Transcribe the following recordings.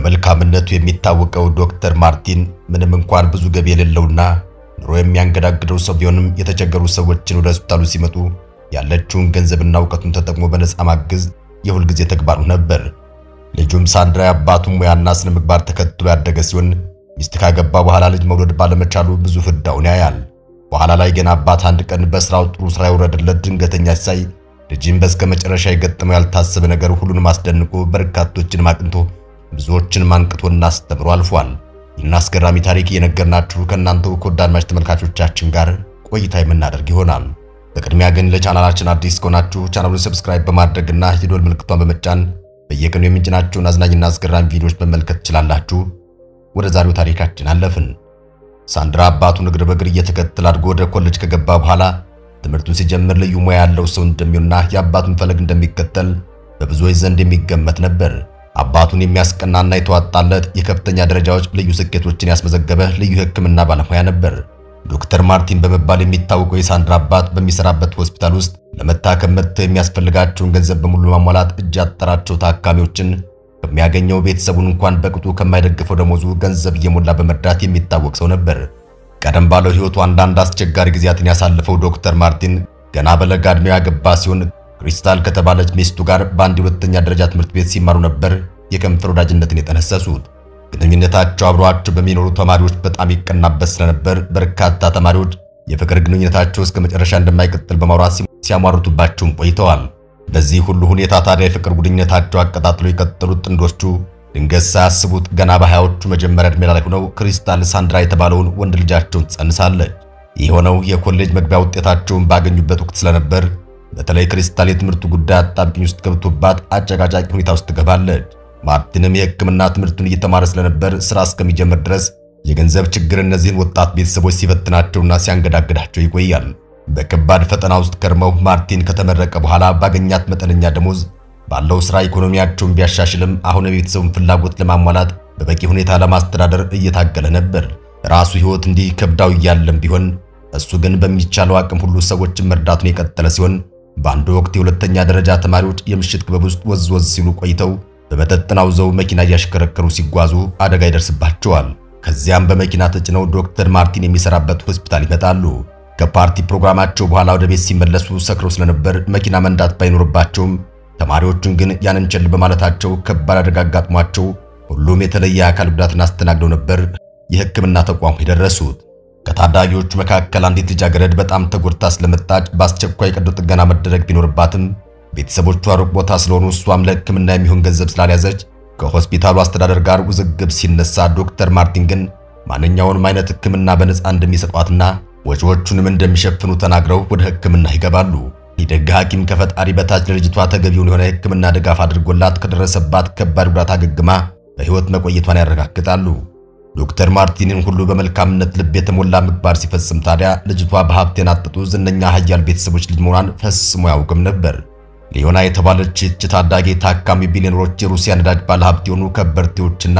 በመልካምነቱ የሚታወቀው ዶክተር ማርቲን ምንም እንኳን ብዙ ገቢ የሌለውና ኑሮ የሚያንገዳግደው ሰው ቢሆንም የተቸገሩ ሰዎችን ወደ ሆስፒታሉ ሲመጡ ያለችውን ገንዘብና ዕውቀቱን ተጠቅሞ በነፃ ማገዝ የሁል ጊዜ ተግባሩ ነበር። ልጁም ሳንድራ አባቱን ሙያና ስነ ምግባር ተከትሎ ያደገ ሲሆን ሚስት ካገባ በኋላ ልጅ መውለድ ባለመቻሉ ብዙ ፍዳውን ያያል። በኋላ ላይ ግን አባት አንድ ቀን በስራው ጥሩ ስራ ይወረደለት ድንገተኛ ሳይ ልጅም በስከመጨረሻ የገጠመው ያልታሰበ ነገር ሁሉንም አስደንቆ በርካቶችን ማቅንቶ ብዙዎችን ማንቅቶና አስተምሮ አልፏል። ይህን አስገራሚ ታሪክ የነገርናችሁ ከእናንተው ከወዳጅ ተመልካቾቻችን ጋር ቆይታ የምናደርግ ይሆናል። በቅድሚያ ግን ለቻናላችን አዲስ ከሆናችሁ ቻናሉን ሰብስክራይብ በማድረግና የደወል ምልክቱን በመጫን በየቀኑ የምንጭናቸውን አዝናኝና አስገራሚ ቪዲዮዎች መመልከት ትችላላችሁ። ወደ ዛሬው ታሪካችን አለፍን። ሳንድራ አባቱን እግር በእግር እየተከተለ አድጎ ወደ ኮሌጅ ከገባ በኋላ ትምህርቱን ሲጀምር ልዩ ሙያ ያለው ሰው እንደሚሆንና የአባቱን ፈለግ እንደሚከተል በብዙዎች ዘንድ የሚገመት ነበር። አባቱን የሚያስቀናና የተዋጣለት የከፍተኛ ደረጃዎች ልዩ ስኬቶችን ያስመዘገበ ልዩ ሕክምና ባለሙያ ነበር። ዶክተር ማርቲን በመባል የሚታወቀው የሳንድራ አባት በሚሰራበት ሆስፒታል ውስጥ ለመታከም መጥተው የሚያስፈልጋቸውን ገንዘብ በሙሉ ማሟላት እጅ ያጠራቸው ታካሚዎችን ከሚያገኘው ቤተሰቡን እንኳን በቅጡ ከማይደግፈው ደሞዙ ገንዘብ እየሞላ በመርዳት የሚታወቅ ሰው ነበር። ቀደም ባለው ሕይወቱ አንዳንድ አስቸጋሪ ጊዜያትን ያሳለፈው ዶክተር ማርቲን ገና በለጋ ዕድሜው ያገባ ሲሆን ክሪስታል ከተባለች ሚስቱ ጋር በአንድ ሁለተኛ ደረጃ ትምህርት ቤት ሲማሩ ነበር የከንፈር ወዳጅነትን የጠነሰሱት። ግንኙነታቸው አብረዋቸው በሚኖሩ ተማሪዎች በጣም ይቀናበት ስለነበር በርካታ ተማሪዎች የፍቅር ግንኙነታቸው እስከ መጨረሻ እንደማይቀጥል በማውራት ሲያሟርቱባቸውም ቆይተዋል። በዚህ ሁሉ ሁኔታ ታዲያ የፍቅር ግንኙነታቸው አቀጣጥሎ የቀጠሉት ጥንዶቹ ድንገት ሳያስቡት ገና በሃያዎቹ መጀመሪያ ዕድሜ ላይ ሆነው ክሪስታል ሳንድራ የተባለውን ወንድ ልጃቸውን ትጸንሳለች። ይህ የሆነው የኮሌጅ መግቢያ ውጤታቸውን ባገኙበት ወቅት ስለነበር በተለይ ክሪስታል የትምህርቱ ጉዳይ አጣብቂኝ ውስጥ ገብቶባት አጨቃጫቂ ሁኔታ ውስጥ ትገባለች። ማርቲንም የሕክምና ትምህርቱን እየተማረ ስለነበር ስራ እስከሚጀምር ድረስ የገንዘብ ችግር እነዚህን ወጣት ቤተሰቦች ሲፈትናቸውና ሲያንገዳግዳቸው ይቆያል። በከባድ ፈተና ውስጥ ከርመው ማርቲን ከተመረቀ በኋላ ባገኛት መጠነኛ ደሞዝ ባለው ስራ ኢኮኖሚያቸውን ቢያሻሽልም አሁን የቤተሰቡን ፍላጎት ለማሟላት በበቂ ሁኔታ ለማስተዳደር እየታገለ ነበር። ራሱ ህይወት እንዲህ ከብዳው እያለም ቢሆን እሱ ግን በሚቻለው አቅም ሁሉ ሰዎችን መርዳቱን የቀጠለ ሲሆን በአንድ ወቅት የሁለተኛ ደረጃ ተማሪዎች የምሽት ክበብ ውስጥ ወዝ ሲሉ ቆይተው በመጠጥናው ዘው መኪና እያሽከረከሩ ሲጓዙ አደጋ ይደርስባቸዋል። ከዚያም በመኪና ተጭነው ዶክተር ማርቲን የሚሰራበት ሆስፒታል ይመጣሉ። ከፓርቲ ፕሮግራማቸው በኋላ ወደ ቤት ሲመለሱ ሰክረው ስለነበር መኪና መንዳት ባይኖርባቸውም ተማሪዎቹን ግን ያንን ቸል በማለታቸው ከባድ አደጋ አጋጥሟቸው ሁሉም የተለየ አካል ጉዳትን አስተናግደው ነበር የሕክምና ተቋም የደረሱት። ከታዳጊዎቹ መካከል አንዲት ልጃገረድ በጣም ተጎድታ ስለመጣች በአስቸኳይ ቀዶ ጥገና መደረግ ቢኖርባትም ቤተሰቦቿ ሩቅ ቦታ ስለሆኑ እሷም ለሕክምና የሚሆን ገንዘብ ስላልያዘች ከሆስፒታሉ አስተዳደር ጋር ውዝግብ ሲነሳ ዶክተር ማርቲን ግን ማንኛውንም አይነት ሕክምና በነፃ እንደሚሰጧትና ወጪዎቹንም እንደሚሸፍኑ ተናግረው ወደ ሕክምና ይገባሉ። የደግ ሐኪም ከፈጣሪ በታች ለልጅቷ ተገቢውን የሆነ ሕክምና ድጋፍ አድርጎላት ከደረሰባት ከባድ ጉዳት አገግማ በሕይወት መቆየቷን ያረጋግጣሉ። ዶክተር ማርቲንን ሁሉ በመልካምነት ልብ የተሞላ ምግባር ሲፈጽም ታዲያ ልጅቷ በሀብት የናጠጡ ዝነኛ ሀያል ቤተሰቦች ልጅ መሆኗን ፈጽሞ ያውቅም ነበር። ሊዮና የተባለች ታዳጊ ታካሚ ቢሊዮነሮች የሩሲያ ነዳጅ ባለሀብት የሆኑ ከበርቴዎችና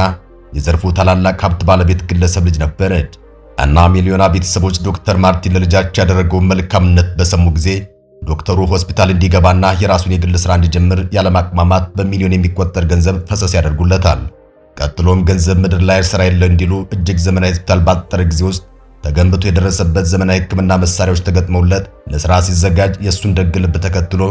የዘርፉ ታላላቅ ሀብት ባለቤት ግለሰብ ልጅ ነበረች። እና ሚሊዮና ቤተሰቦች ዶክተር ማርቲን ለልጃቸው ያደረገውን መልካምነት በሰሙ ጊዜ ዶክተሩ ሆስፒታል እንዲገባና የራሱን የግል ስራ እንዲጀምር ያለማቅማማት በሚሊዮን የሚቆጠር ገንዘብ ፈሰስ ያደርጉለታል። ቀጥሎም ገንዘብ ምድር ላይ ስራ የለ እንዲሉ እጅግ ዘመናዊ ሆስፒታል ባጠረ ጊዜ ውስጥ ተገንብቶ የደረሰበት ዘመናዊ ሕክምና መሳሪያዎች ተገጥመውለት ለስራ ሲዘጋጅ የሱን ደግ ልብ ተከትሎ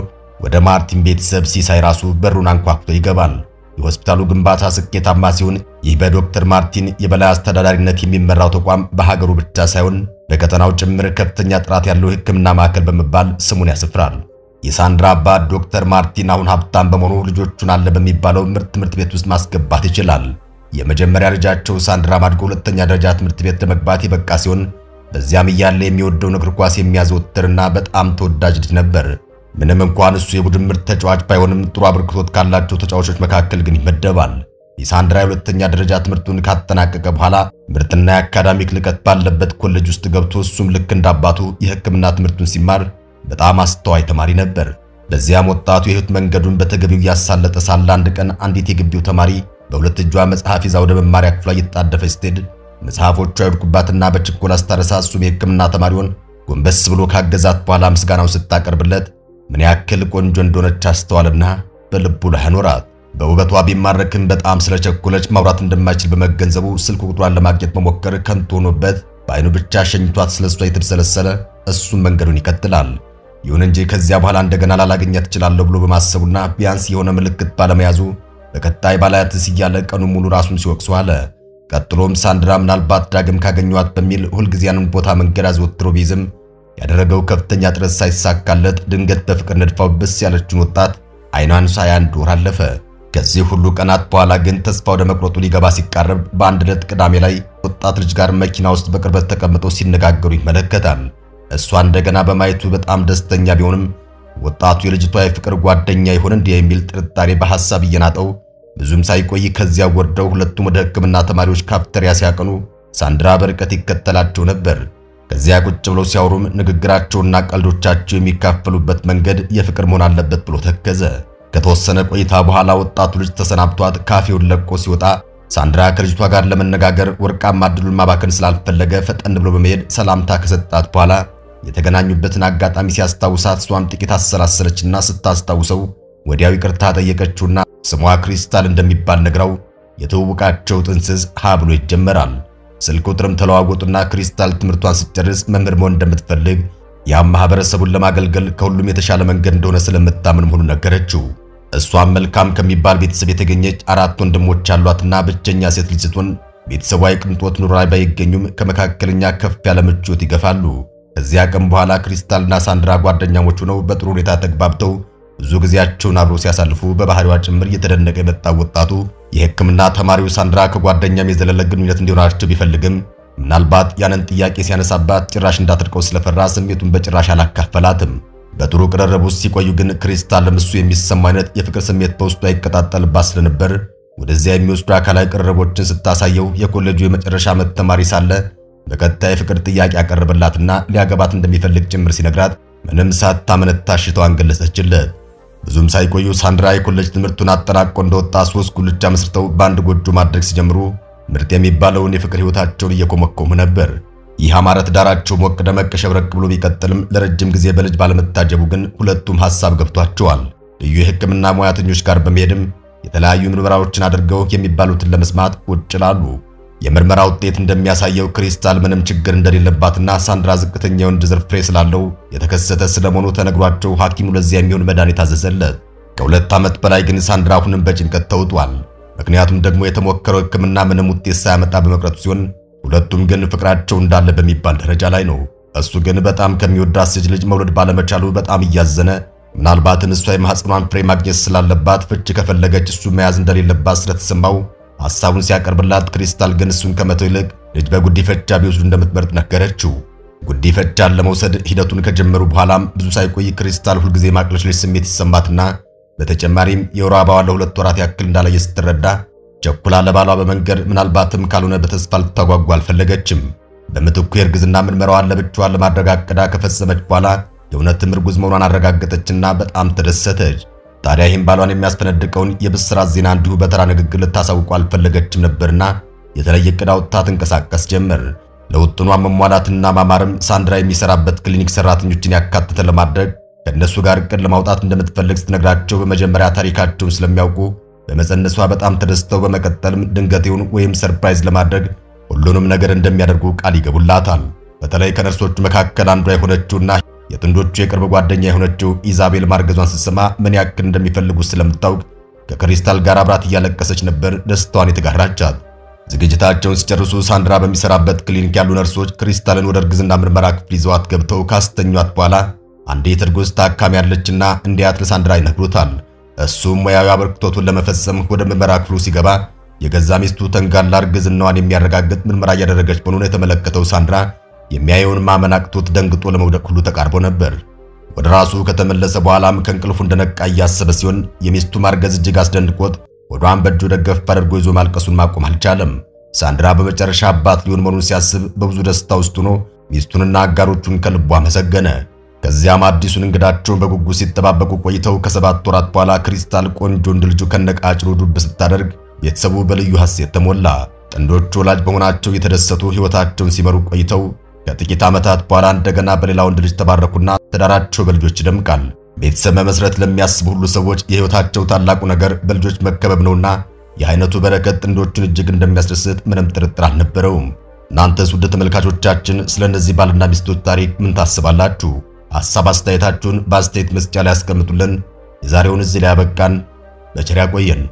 ወደ ማርቲን ቤተሰብ ሲሳይ ራሱ በሩን አንኳኩቶ ይገባል። የሆስፒታሉ ግንባታ ስኬታማ ሲሆን ይህ በዶክተር ማርቲን የበላይ አስተዳዳሪነት የሚመራው ተቋም በሀገሩ ብቻ ሳይሆን በቀጠናው ጭምር ከፍተኛ ጥራት ያለው ሕክምና ማዕከል በመባል ስሙን ያስፍራል። የሳንድራ አባት ዶክተር ማርቲን አሁን ሀብታም በመሆኑ ልጆቹን አለ በሚባለው ምርጥ ትምህርት ቤት ውስጥ ማስገባት ይችላል። የመጀመሪያ ልጃቸው ሳንድራ ማድጎ ሁለተኛ ደረጃ ትምህርት ቤት ለመግባት የበቃ ሲሆን በዚያም እያለ የሚወደውን እግር ኳስ የሚያዘወትርና በጣም ተወዳጅ ልጅ ነበር። ምንም እንኳን እሱ የቡድን ምርጥ ተጫዋች ባይሆንም ጥሩ አበርክቶት ካላቸው ተጫዋቾች መካከል ግን ይመደባል። የሳንድራ ሁለተኛ ደረጃ ትምህርቱን ካጠናቀቀ በኋላ ምርጥና የአካዳሚክ ልቀት ባለበት ኮሌጅ ውስጥ ገብቶ እሱም ልክ እንዳባቱ የሕክምና ትምህርቱን ሲማር በጣም አስተዋይ ተማሪ ነበር። በዚያም ወጣቱ የህይወት መንገዱን በተገቢው ያሳለጠ ሳለ አንድ ቀን አንዲት የግቢው ተማሪ በሁለት እጇ መጽሐፍ ይዛ ወደ መማሪያ ክፍሏ እየተጣደፈች ስትሄድ መጽሐፎቿ ይወድቁባትና በችኮላ ስታነሳ እሱም የሕክምና ተማሪውን ጎንበስ ብሎ ካገዛት በኋላ ምስጋናውን ስታቀርብለት ምን ያክል ቆንጆ እንደሆነች አስተዋልና በልቡ ላይ አኖራት። በውበቷ ቢማረክም በጣም ስለቸኮለች ማውራት እንደማይችል በመገንዘቡ ስልክ ቁጥሯን ለማግኘት መሞከር ከንቱ ሆኖበት በአይኑ ብቻ ሸኝቷት ስለሷ የተብሰለሰለ እሱም መንገዱን ይቀጥላል። ይሁን እንጂ ከዚያ በኋላ እንደገና ላላገኛት እችላለሁ ብሎ በማሰቡና ቢያንስ የሆነ ምልክት ባለመያዙ በቀጣይ ባላያትስ እያለ ቀኑ ሙሉ ራሱን ሲወቅሱ አለ። ቀጥሎም ሳንድራ ምናልባት ዳግም ካገኘዋት በሚል ሁልጊዜ ያንን ቦታ መንገድ አዘወትሮ ቢይዝም ያደረገው ከፍተኛ ጥረት ሳይሳካለት ድንገት በፍቅር ነድፋው ብስ ያለችውን ወጣት አይኗን ሳያይ አንድ ወር አለፈ። ከዚህ ሁሉ ቀናት በኋላ ግን ተስፋ ወደ መቁረጡ ሊገባ ሲቃረብ በአንድ ዕለት ቅዳሜ ላይ ወጣት ልጅ ጋር መኪና ውስጥ በቅርበት ተቀምጠው ሲነጋገሩ ይመለከታል። እሷ እንደገና በማየቱ በጣም ደስተኛ ቢሆንም ወጣቱ የልጅቷ የፍቅር ጓደኛ ይሆን እንዴ የሚል ጥርጣሬ በሐሳብ እየናጠው ብዙም ሳይቆይ ከዚያ ወርደው ሁለቱም ወደ ሕክምና ተማሪዎች ካፍቴሪያ ሲያቀኑ ሳንድራ በርቀት ይከተላቸው ነበር። ከዚያ ቁጭ ብለው ሲያወሩም ንግግራቸውና ቀልዶቻቸው የሚካፈሉበት መንገድ የፍቅር መሆን አለበት ብሎ ተከዘ። ከተወሰነ ቆይታ በኋላ ወጣቱ ልጅ ተሰናብቷት ካፌውን ለቆ ሲወጣ ሳንድራ ከልጅቷ ጋር ለመነጋገር ወርቃማ ዕድሉን ማባከን ስላልፈለገ ፈጠን ብሎ በመሄድ ሰላምታ ከሰጣት በኋላ የተገናኙበትን አጋጣሚ ሲያስታውሳት እሷም ጥቂት አሰላሰለችና ስታስታውሰው ወዲያው ይቅርታ ጠየቀችውና ስሟ ክሪስታል እንደሚባል ነግራው የተውውቃቸው ጥንስስ ሀ ብሎ ይጀመራል። ስልክ ቁጥርም ተለዋወጡና ክሪስታል ትምህርቷን ስትጨርስ መምህር መሆን እንደምትፈልግ ያም ማህበረሰቡን ለማገልገል ከሁሉም የተሻለ መንገድ እንደሆነ ስለምታምን መሆኑን ነገረችው። እሷም መልካም ከሚባል ቤተሰብ የተገኘች 4 ወንድሞች ያሏትና ብቸኛ ሴት ልጅ ስትሆን ቤተሰቧ የቅንጦት ኑሮ ላይ ባይገኙም ከመካከለኛ ከፍ ያለ ምቾት ይገፋሉ። ከዚያ ቀን በኋላ ክሪስታልና ሳንድራ ጓደኛሞች ሆነው በጥሩ ሁኔታ ተግባብተው ብዙ ጊዜያቸውን አብረው ሲያሳልፉ በባህሪዋ ጭምር እየተደነቀ የመጣው ወጣቱ የሕክምና ተማሪው ሳንድራ ከጓደኛም የዘለለ ግንኙነት እንዲኖራቸው ቢፈልግም ምናልባት ያንን ጥያቄ ሲያነሳባት ጭራሽ እንዳትርቀው ስለፈራ ስሜቱን በጭራሽ አላካፈላትም። በጥሩ ቅርርብ ውስጥ ሲቆዩ ግን ክሪስታል ለምሱ የሚሰማው አይነት የፍቅር ስሜት በውስጧ ይቀጣጠልባት ስለነበር ወደዚያ የሚወስዱ አካላዊ ቅርርቦችን ስታሳየው የኮሌጁ የመጨረሻ ዓመት ተማሪ ሳለ በቀጣይ ፍቅር ጥያቄ ያቀርብላትና ሊያገባት እንደሚፈልግ ጭምር ሲነግራት ምንም ሳታመነታ ሽታዋን ገለጸችለት። ብዙም ሳይቆዩ ሳንድራ የኮሌጅ ትምህርቱን አጠናቆ እንደወጣ 3 ጉልቻ መስርተው በአንድ ጎጆ ማድረግ ሲጀምሩ ምርጥ የሚባለውን የፍቅር ህይወታቸውን እየኮመኮሙ ነበር። ይህ አማረ ትዳራቸው ሞቅ ደመቅ ሸብረቅ ብሎ ቢቀጥልም ለረጅም ጊዜ በልጅ ባለመታጀቡ ግን ሁለቱም ሐሳብ ገብቷቸዋል። ልዩ የሕክምና ሙያተኞች ጋር በመሄድም የተለያዩ ምርመራዎችን አድርገው የሚባሉትን ለመስማት ቁጭ ይላሉ። የምርመራ ውጤት እንደሚያሳየው ክሪስታል ምንም ችግር እንደሌለባትና ሳንድራ ዝቅተኛ የወንድ ዘር ፍሬ ስላለው የተከሰተ ስለመሆኑ ተነግሯቸው ሐኪሙ ለዚያ የሚሆን መድኃኒት አዘዘለት። ከ2 ዓመት በላይ ግን ሳንድራ አሁንም በጭንቀት ተውጧል። ምክንያቱም ደግሞ የተሞከረው ሕክምና ምንም ውጤት ሳያመጣ በመቅረቱ ሲሆን ሁለቱም ግን ፍቅራቸው እንዳለ በሚባል ደረጃ ላይ ነው። እሱ ግን በጣም ከሚወዳት ሴት ልጅ መውለድ ባለመቻሉ በጣም እያዘነ ምናልባትም እሷ የማህፀኗን ፍሬ ማግኘት ስላለባት ፍቺ ከፈለገች እሱ መያዝ እንደሌለባት ስለተሰማው ሐሳቡን ሲያቀርብላት ክሪስታል ግን እሱን ከመተው ይልቅ ልጅ በጉዲፈቻ ቢወስዱ እንደምትመርጥ ነገረችው። ጉዲፈቻን ለመውሰድ ሂደቱን ከጀመሩ በኋላም ብዙ ሳይቆይ ክሪስታል ሁልጊዜ ማቅለሽለሽ ስሜት ይሰማትና በተጨማሪም የወር አበባዋ ለ2 ወራት ያክል እንዳለየ ስትረዳ ቸኩላ ለባሏ በመንገድ ምናልባትም ካልሆነ በተስፋ ልታጓጓ አልፈለገችም። በምትኩ የእርግዝና ምርመራዋን ለብቻዋ ለማድረግ አቅዳ ከፈጸመች በኋላ የእውነትም እርጉዝ መሆኗን አረጋገጠችና በጣም ተደሰተች። ታዲያ ይህም ባሏን የሚያስፈነድቀውን የብስራት ዜና እንዲሁ በተራ ንግግር ልታሳውቁ አልፈለገችም ነበርና የተለየ ዕቅድ አውጥታ ትንቀሳቀስ ጀመር። ለውጥኗ መሟላትና ማማርም ሳንድራ የሚሰራበት ክሊኒክ ሰራተኞችን ያካተተ ለማድረግ ከነሱ ጋር ዕቅድ ለማውጣት እንደምትፈልግ ስትነግራቸው በመጀመሪያ ታሪካቸውን ስለሚያውቁ በመጸነሷ በጣም ተደስተው በመቀጠልም ድንገቴውን ወይም ሰርፕራይዝ ለማድረግ ሁሉንም ነገር እንደሚያደርጉ ቃል ይገቡላታል። በተለይ ከነርሶቹ መካከል አንዷ የሆነችውና የጥንዶቹ የቅርብ ጓደኛ የሆነችው ኢዛቤል ማርገዟን ስትሰማ ምን ያክል እንደሚፈልጉ ስለምታውቅ ከክሪስታል ጋር አብራት እያለቀሰች ነበር ደስታዋን የተጋራቻት። ዝግጅታቸውን ሲጨርሱ ሳንድራ በሚሰራበት ክሊኒክ ያሉ ነርሶች ክሪስታልን ወደ እርግዝና ምርመራ ክፍል ይዘዋት ገብተው ካስተኟት በኋላ አንዲት እርጉዝ ታካሚ ያለችና እንዲያት ለሳንድራ ይነግሩታል። እሱም ሙያዊ አበርክቶቱን ለመፈጸም ወደ ምርመራ ክፍሉ ሲገባ የገዛ ሚስቱ ተንጋላ እርግዝናዋን የሚያረጋግጥ ምርመራ እያደረገች መሆኑን የተመለከተው ሳንድራ የሚያየውን ማመን አቅቶት ደንግጦ ለመውደቅ ሁሉ ተቃርቦ ነበር። ወደ ራሱ ከተመለሰ በኋላም ከእንቅልፉ እንደነቃ እያሰበ ሲሆን የሚስቱ ማርገዝ እጅግ አስደንቆት ወዷን በእጁ ደገፍ አድርጎ ይዞ ማልቀሱን ማቆም አልቻለም። ሳንድራ በመጨረሻ አባት ሊሆን መሆኑን ሲያስብ በብዙ ደስታ ውስጥ ሆኖ ሚስቱንና አጋሮቹን ከልቡ አመሰገነ። ከዚያም አዲሱን እንግዳቸውን በጉጉት ሲጠባበቁ ቆይተው ከ7 ወራት በኋላ ክሪስታል ቆንጆ እንድ ልጁ ከነቃጭሩ ዱብ ስታደርግ ቤተሰቡ በልዩ ሐሴት ተሞላ። ጥንዶቹ ወላጅ በመሆናቸው የተደሰቱ ሕይወታቸውን ሲመሩ ቆይተው ከጥቂት ዓመታት በኋላ እንደገና በሌላ ወንድ ልጅ ተባረኩና ትዳራቸው በልጆች ይደምቃል። ቤተሰብ መመስረት ለሚያስቡ ሁሉ ሰዎች የህይወታቸው ታላቁ ነገር በልጆች መከበብ ነውና የአይነቱ በረከት ጥንዶችን እጅግ እንደሚያስደስት ምንም ጥርጥር አልነበረውም። እናንተስ ውድ ተመልካቾቻችን ስለነዚህ ባልና ሚስቶች ታሪክ ምን ታስባላችሁ? ሐሳብ አስተያየታችሁን በአስተያየት መስጫ ላይ አስቀምጡልን። የዛሬውን እዚህ ላይ ያበቃን። በቸር ያቆየን።